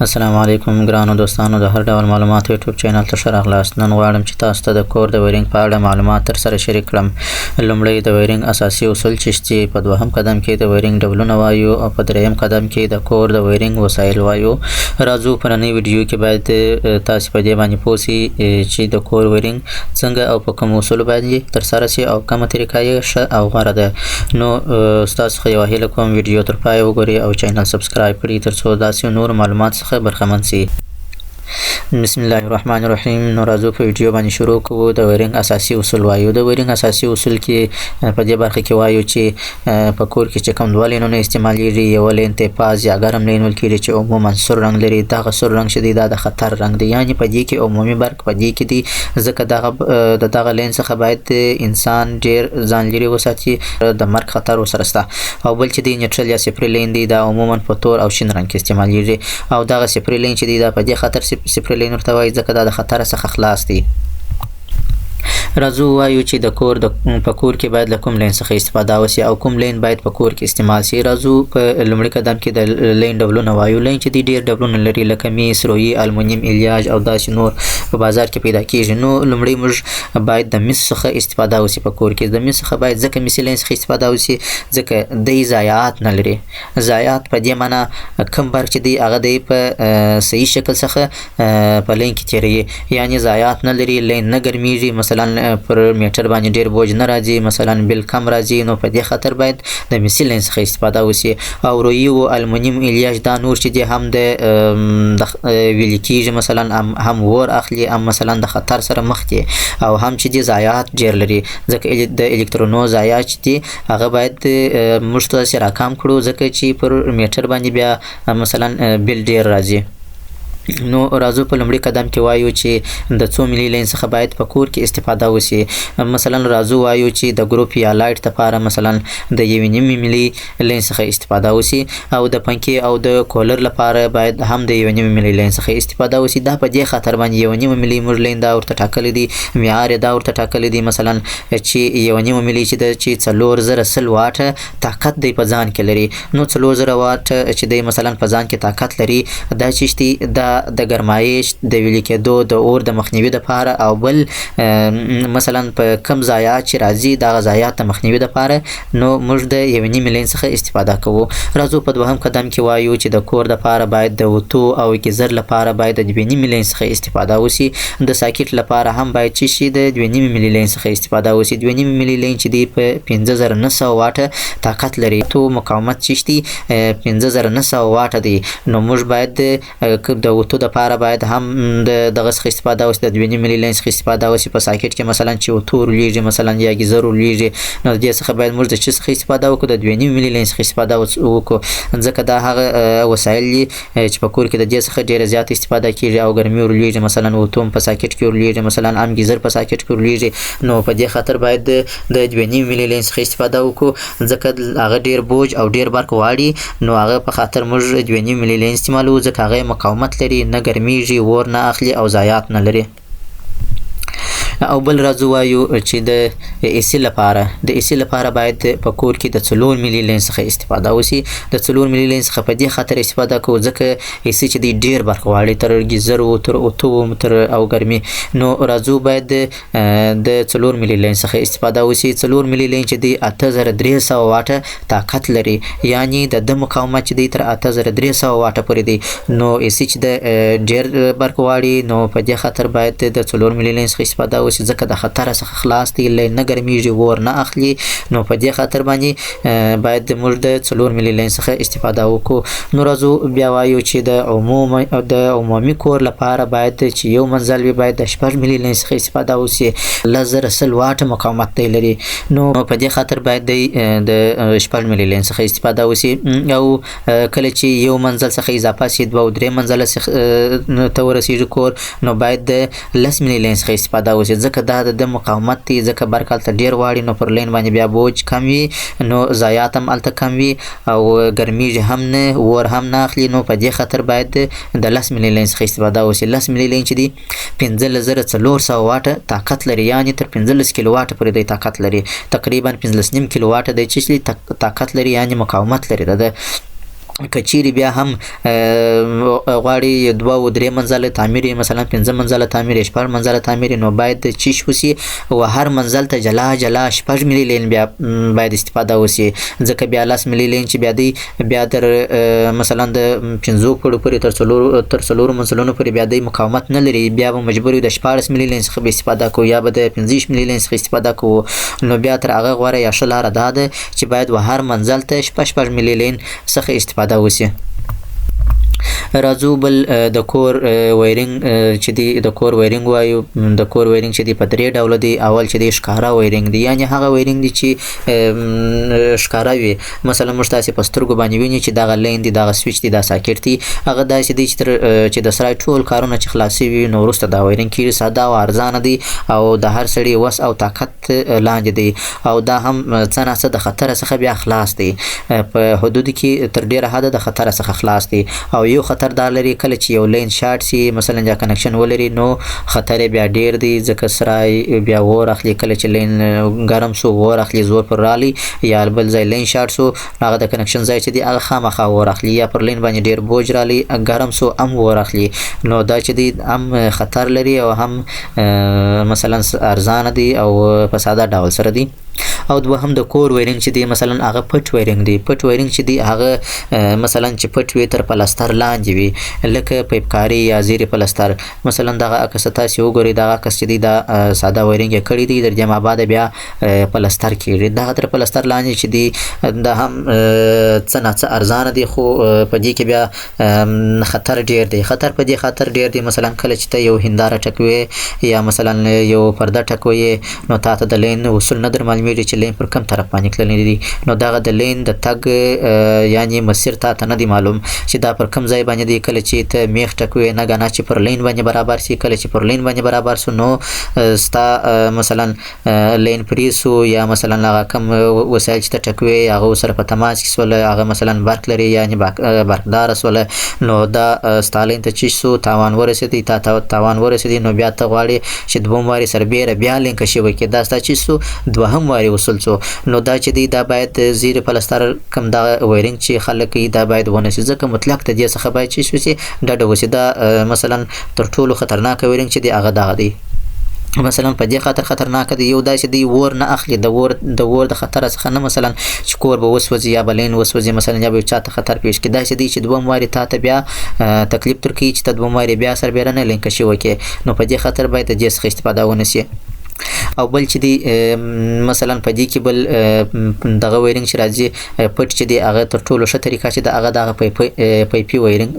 السلام علیکم ګرانو دوستانو د هر ډول معلوماتو یوټیوب چینل ته ښه راغلاست. نن غواړم چې تاسو ته د کور د ویرینګ په اړه معلومات در سره شریک کړم. لومړی د ویرینګ اساسي اصول چې په دوهم قدم کې د ویرینګ ډولونه وایو او په دریم قدم کې د کور د ویرینګ وسایل وایو. راځو په نننۍ ویډیو کې باید تاسو په دې باندې پوه شئ چې د کور ویرینګ څنګه او په کوم اصولو باندې ترسره شي او کومه طریقه یې ښه او غوره ده. نو ستاسو څخه یوه هیله کوم ویډیو تر پایه وګورئ او چینل سبسکرایب کړئ تر څو داسې نور معلومات څخه برخمن شئ. بسم الله الرحمن الرحیم. نو راځو په ویډیو باندې شروع کوو. د ویرینګ اساسي اصول وایو. د ویرینګ اساسي اصول کې په دې برخه کې وایو چې په کور کې چې کوم دوه لینونه استعمالیږي، یو لین تیپاز یا ګرم لین ویل کېږي چې عموما سور رنګ لري. دغه سور رنګ چې دی دا د خطر رنګ دی، یعنې په دې کې عمومي برق په دې کې دی، ځکه د دغه لین څخه باید انسان ډیر ځان لرې وساتي، د مرګ خطر ورسره شته. او بل چې دی نیوټرل یا صفري لین دی، دا عموما په تور او شین رنګ کې استعمالیږي. او دغه صفري لین چې دی دا په دې خطر صفري لین ورته وایي ځکه دا د خطر څخه خلاص دی. راځو وایو چې د کور په کور کې باید له کوم لین څخه استفاده وشي او کوم لین باید په کور کې استعمال شي. راځو په لومړي قدم کې د لین ډولونه وایو. لین چې دی ډیر ډولونه لري، لکه میس، رویي، المونیم، الیاژ او داسې نور په بازار کې پیدا کېږي. نو لومړی موږ باید د میس څخه استفاده وشي په کور کې. د میس څخه باید ځکه میسي لین څخه استفاده وشي ځکه دی ضایعات نه لري. ضایعات په دې معنا کوم برق چې دی هغه دی په صحیح شکل څخه په لین کې تیریږي، یعنې ضایعات نه لري، لین نه ګرمیږي، مثلا پر میټر باندې ډیر بوج نه راځي، مثلا بل کم راځي. نو په دې خاطر باید د میسي لین څخه استفاده وشي. او رویي او المونیم، الیاژ دا نور چې دی هم د ویل کېږي مثلا هم ور اخلي، هم مثلا د خطر سره مخ دي، او هم چې دی ضایعات ډیر لري. ځکه د الکترونو ضایعات چې دی هغه باید موږ ته راکم کړو، ځکه چې پر میټر باندې بیا مثلا بل ډیر راځي. نو راځو په لومړي قدم کې وایو چې د څو ملي لین څخه باید په کور کې استفاده وشي. مثلا راځو وایو چې د ګروپ یا لایټ لپاره مثلا د 1.5 ملي لین څخه استفاده وشي، او د پنکې او د کولر لپاره باید هم د 1.5 ملي لین څخه استفاده وشي. دا په دې خاطر باندې 1.5 ملي موږ لین دا ورته ټاکلی دی، معیار دا ورته ټاکلی دی مثلا چې 1.5 ملي چې 4000 واټه طاقت دی په ځان کې لري. نو 4000 واټ چې دی مثلا په ځان کې طاقت لري، دا چې دا د ګرمایش د ویلې کېدو د اور د مخنیوي لپاره، او بل مثلا په کم ضایعات چې راځي دغه ضایعات د مخنیوي لپاره نو موږ د 1.5 ملي څخه استفاده کوو. راځو په دوهم قدم کې وایو چې د کور لپاره باید د وتو او ګیزر لپاره باید د 2.5 ملي څخه استفاده وشي. د ساکټ لپاره هم باید چې شي د 2.5 ملي څخه استفاده وشي. 2.5 ملي چې دی په 5900 واټه طاقت لري. تو مقاومت چې دی 5900 واټه دی. نو موږ باید د وتو د لپاره باید هم دغه څخه استفاده وشي، د 2.5 ملي لین څخه استفاده وشي. په ساکټ کې مثلا چې وتو ورلیږي مثلا یا ګیزر ورلیږي، نو د دې څخه باید موږ د چی څخه استفاده وکړو، د 2.5 ملي لین څخه استفاده وکړو، ځکه دا هغه وسایل دي چې په کور کې د دې څخه ډیره زیات استفاده کیږي. او ګرمي ورلیږي مثلا وتو په ساکټ کې ورلیږي، مثلا هم ګیزر په ساکټ کې ورلیږي. نو په دې خاطر باید د 2.5 ملي لین څخه استفاده وکړو، ځکه هغه ډیر بوج او ډیر برق واړي. نو هغه په خاطر موږ 2.5 ملي لین استعمالو، ځکه هغه مقاومت لري، نه ګرمیږي، ور نه اخلي او ضایعات نه لري. او بل راځو وایو چې د ایسی لپاره باید په کور کې د 4 ملي لین څخه استفاده وشي. د 4 ملي لین څخه په دې خاطر استفاده کوو ځکه ایسی چې دی ډیر برق واړي، تر ګیزر او تر اوتو تر او ګرمي. نو راځو باید د 4 ملي لین څخه استفاده وشي. 4 ملي لین چې دی 8300 واټه طاقت لري، یعنی د مقاومت چې دی تر 8300 واټه پورې دی. نو ایسی چې د ډیر برق واړي، نو په دې خاطر باید د 4 ملي لین څخه استفاده ځکه د خطر څخه خلاص دی، لین نه ګرمیږي، ور نه اخلي. نو په دې خاطر باندې باید موږ د 4 ملي لین څخه استفاده وکړو. نو راځو بیا وایو چې د عمومي کور لپاره باید چې یو منزل وي باید د 4 ملي لین څخه استفاده وشي. 1000 واټه مقاومت دی لري. نو په دې خاطر باید د 4 ملي لین څخه استفاده وشي. او کله چې یو منزل څخه اضافه شي 2 او 3 منزل ته ورسیږي کور، نو باید د 10 ملي لین څخه استفاده وشي، ځکه دا د مقاومت دی، ځکه برق هلته ډیر واړي. نو پر لین باندې بیا بوج کم وي، نو ضایعات هم هلته کم وي، او ګرمیږي هم نه، ور هم نه اخلي. نو په دې خاطر باید د 10 ملي لین څخه استفاده وشي. 10 ملي لین چې دی 15400 واټه طاقت لري، یعنی تر 15 کیلو واټه پورې دی طاقت لري. تقریبا 15.5 کیلو واټه دی چې طاقت لري، یعنی مقاومت لري. کچيري بیا هم غواړي 2 او 3 منزله تعمیر مثلا 5 منزله تعمیر 6 منزله تعمیر نو باید چیش وسی او هر منزل ته جلا جلا 6 ملي لین بیا باید استفاده وسی ځکه بیا 10 ملي لین چې بیا در مثلا د 5 کړو پورې تر څلور منزلونو پورې بیا د مقاومت نه لري بیا به مجبور د 14 ملي لین څخه استفاده کو یا به د 15 ملي لین څخه استفاده کو نو بیا تر هغه غوړه یا شلاره ده چې باید و هر منزل ته 6 ملي لین څخه استفاده وسی راځو بل د کور وایرینګ چې دی د کور وایرینګ وایو د کور وایرینګ چې دی په درې ډول دی اول چې دی ښکارا وایرینګ دی یعنی هغه وایرینګ دی چې ښکارا وي مثلا موږ تاسو په سترګو باندې ویني چې دغه لین دی دغه سویچ دی دا ساکټ دی هغه داسې دی چې د سره ټول کارونه چې خلاصي وي نو وروسته دا وایرینګ کیږي ساده او ارزانه دی او د هر سړي وس او طاقت لاندې دی او دا هم څنګه د خطر څخه بیا خلاص دی په حدود کې تر ډیره حد د خطر څخه خلاص دی او یو خطر دار لري کله چې یو لین شارټ سي مثلا یا کنکشن ولري نو خطر بیا ډیر دی ځکه سره بیا ور اخلي کله چې لین ګرم سو ور اخلي زور پر رالي یا بل ځای لین شارټ سو هغه د کنکشن ځای چې دی هغه خامخا ور اخلي یا پر لین باندې ډیر بوج رالي ګرم سو ام ور اخلي نو دا چې دی ام خطر لري او هم مثلا ارزان دی او په ساده ډول سره دی او دوهم د کور وایرینګ چې دی مثلا هغه پټ وایرینګ دی پټ وایرینګ چې دی هغه مثلا چې پټ وي تر پلاستر لاندې وي لکه پیپکاری یا زیر پلاستر مثلا دغه عکس تاسو وګورئ دغه عکس چې دی دا ساده وایرینګ کړی دی در جمع بعد بیا پلاستر کیږي دغه تر پلاستر لاندې چې دی د هم څنګه ارزان دی خو په دې کې بیا خطر ډیر دی خطر په دې خاطر ډیر دی مثلا کله چې ته یو هنداره ټکوي یا مثلا یو پرده ټکوي نو تاسو د لین اصول نه در معلومیږي چې لین پر کوم طرف باندې تللی دی نو دغه د لین د تګ یعنی مسیر ته نه دی معلوم چې دا پر کوم ځای باندې دی کله چې ته میخ ټکوي نه غنا چې پر لین باندې برابر سي کله چې پر لین باندې برابر سو نو ستا مثلا لین پریسو یا مثلا هغه کوم وسایل چې ټکوي هغه سره په تماس کې سول هغه مثلا برق لري یعنی برقدار سول نو دا ستالین ته چې سو تاوان ورسېدی تا تاوان ورسېدی نو بیا ته غواړي چې دوم واري سر بیا لینک شي وکي دا ستا چې سو دوهم واري وصول سو نو دا چې دی دا باید زیر پلاستر کم دا وایرینګ چې خلک دا باید ونسي ځکه مطلق ته دې څخه باید چې شي ډډه وسی دا مثلا تر ټولو خطرناک وایرینګ چې دی هغه دغه دی مثلا په دې خاطر خطرناک دی یو داسې دی ور نه اخلي د ور د خطر څخه نه مثلا چې کور به وسوځي یا بلین وسوځي مثلا یا به چاته خطر پیښ کی داسې دی چې دوم واري ته بیا تکلیف تر کی چې ته دوم واري بیا سر بیرنه لینک شي وکي نو په دې خاطر باید د دې څخه استفاده ونسي او بل چې دی مثلا په دې کې بل دغه وایرینګ چې راځي پټ چې دی هغه تر ټولو ښه طریقه چې هغه دغه پایپي وایرینګ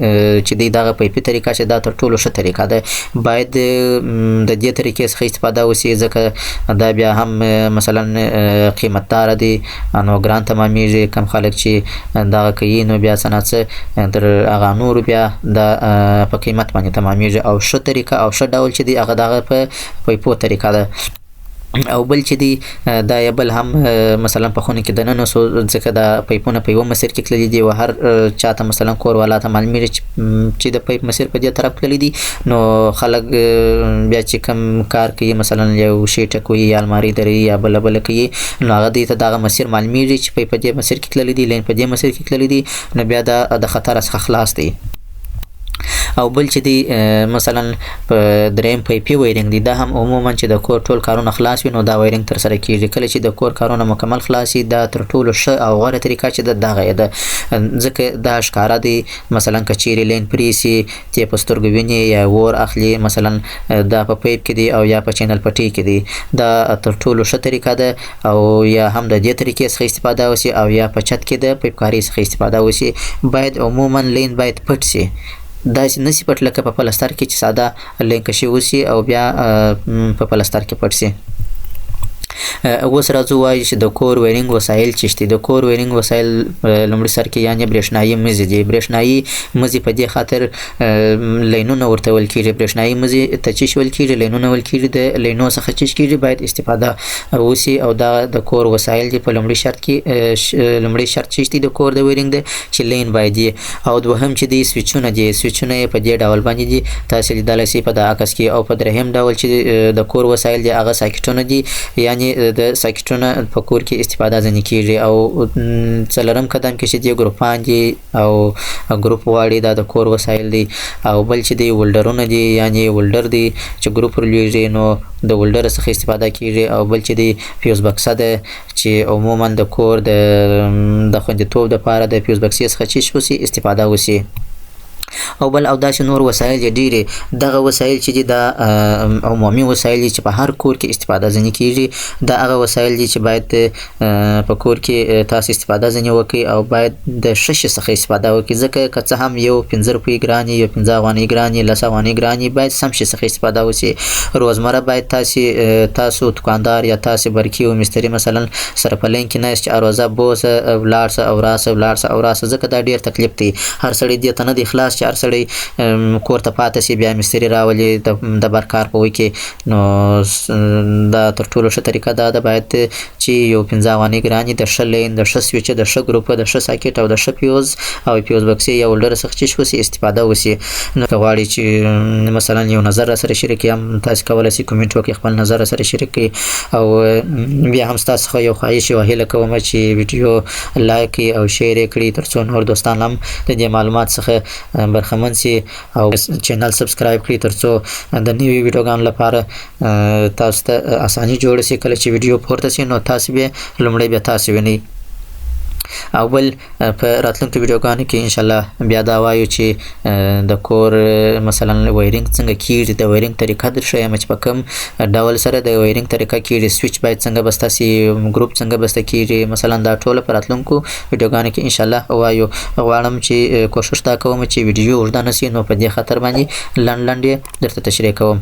چې دی دغه پایپي طریقه چې دا تر ټولو ښه طریقه ده باید د دې طریقې څخه استفاده وشي ځکه دا بیا هم مثلا قیمتدار دی نو ګران تمامېږي کم خلک چې دغه کوي نو بیا څنګه تر هغه نور بیا د په قیمت باندې تمامېږي او ښه طریقه او ښه ډول چې دی هغه دغه په پایپو طریقه ده او بل چې دی دا بل هم مثلا په خونه کې دننه سو ځکه دا پایپونه په یو مسیر کې تللی دي او هر چاته مثلا کور والا ته معلومیږي چې د پایپ مسیر په دې طرف تللی دي نو خلک بیا چې کم کار کوي مثلا یو شی ټکوي یا الماری دري یا بل کوي نو هغه دې ته دغه مسیر معلومیږي چې په دې مسیر کې تللی دي لین په دې مسیر کې تللی دي نو بیا د خطر څخه خلاص دي او بل چې دی مثلا په دریم پایپي وایرینګ دی دا هم عموما چې د کور ټول کارونه خلاص وي نو دا وایرینګ تر سره کیږي کله چې د کور کارونه مکمل خلاصي دا تر ټولو ښه او غوره طریقه چې دغه ده ځکه دا ښکارا دی مثلا کچيري لین پریسي ته په سترګو ویني یا ور اخلي مثلا دا په پایپ کې دی او یا په چینل پټي کې دی دا تر ټولو ښه طریقه ده او یا هم د دې طریقې څخه استفاده وشي او یا په چت کې د پیپکاري څخه استفاده وشي باید عموما لین باید پټ شي دا نسی پټ لکه په پلاستر کې چې ساده لینک شي وسی او بیا په پلاستر کې پټ شي اوس راځو وایي چې د کور وایرینګ وسایل چشتي د کور وایرینګ وسایل لومړي سر کې یعنی برېښنایي مزي دي برېښنایي مزي په دې خاطر لینونه ورته ول کېږي برېښنایي مزي ته چش ول کېږي لینونه ول کېږي د لینو څخه چش کېږي باید استفاده وسی او دا د کور وسایل دي په لومړي شرط کې لومړي شرط چشتي د کور د وایرینګ د چې لین باید او دوهم چې دي سویچونه په دې ډول باندې دي تاسو لیدلای شئ په د عکس کې او په درهم ډول چې د کور وسایل دي هغه ساکټونه دي یعنی د ساکټونه په کور کې استفاده ځنې کیږي. او څلورم قدم کې چې دی ګروپان دي او ګروپ غواړي دا د کور وسایل دي. او بل چې دی ولډرونه دي یعنی ولډر دی چې ګروپ ورلېږي نو د ولډر څخه استفاده کیږي. او بل چې دی فیوز بکسه ده چې عموما د کور د خوندیتوب لپاره د فیوز بکسې څخه چې وشي استفاده وشي. او بل او داسې نور وسایل ډېرې دغه وسایل چې دي دا عمومي وسایل چې په هر کور کې استفاده ځنې کیږي. دا هغه وسایل دي چې باید په کور کې تاسو استفاده ځنې وکړئ او باید د ښه شي څخه استفاده وکړئ ځکه که څه هم یو 15 روپۍ ګران یو 15 افغانۍ ګران 10 افغانۍ ګران باید سم شي څخه استفاده وشي. روزمره باید تاسو دکاندار یا تاسو برقي او مستري مثلا سره په لین کې نه چې اروزه بوسه ولاړسه او راسه ځکه دا ډیر تکلیف دی. هر سړی دې ته نه دی خلاص چې هر سړی کور ته پاتې شي بیا مستري راولي د برکار په وکي. نو دا تر ټولو ښه طریقه دا ده باید چې یو 15 افغانۍ ګرانې د ښه لین د ښه سویچ د ښه ګروپ د ښه ساکټ او د ښه فیوز او فیوز بکسې یا ولډر څخه چې وشي استفاده وشي. نو که غواړئ چې مثلا یو نظر را سره شریک یم تاسو کولی شئ کومنټ وکړئ خپل نظر را سره شریک کړئ. او بیا هم ستاسو څخه یو خواهش او هیله کوم چې ویډیو لایک او شیر کړئ ترڅو نور دوستان هم د دې معلومات څخه برخمن شي او چینل سبسکرایب کړئ ترڅو د نوي ویډیوګانو لپاره تاسو ته اساني جوړ شي. کله چې ویډیو پورته شي نو تاسو به لومړی بیا تاسو وینئ. او بل په راتلونکو ویډیوګانو کې ان شاء الله بیا دا وایو چې د کور مثلا وایرینګ څنګه کیږي د وایرینګ طریقه درښیم چې په کوم ډول سره د وایرینګ طریقه کیږي سویچ باید څنګه بسته سي ګروپ څنګه بسته کیږي مثلا دا ټول په راتلونکو ویډیوګانو کې ان شاء الله وایو. غواړم چې کوشش تا کوم چې ویډیو اوږده نه شي نو په دې خاطر باندې لنډ درته تشریح کوم.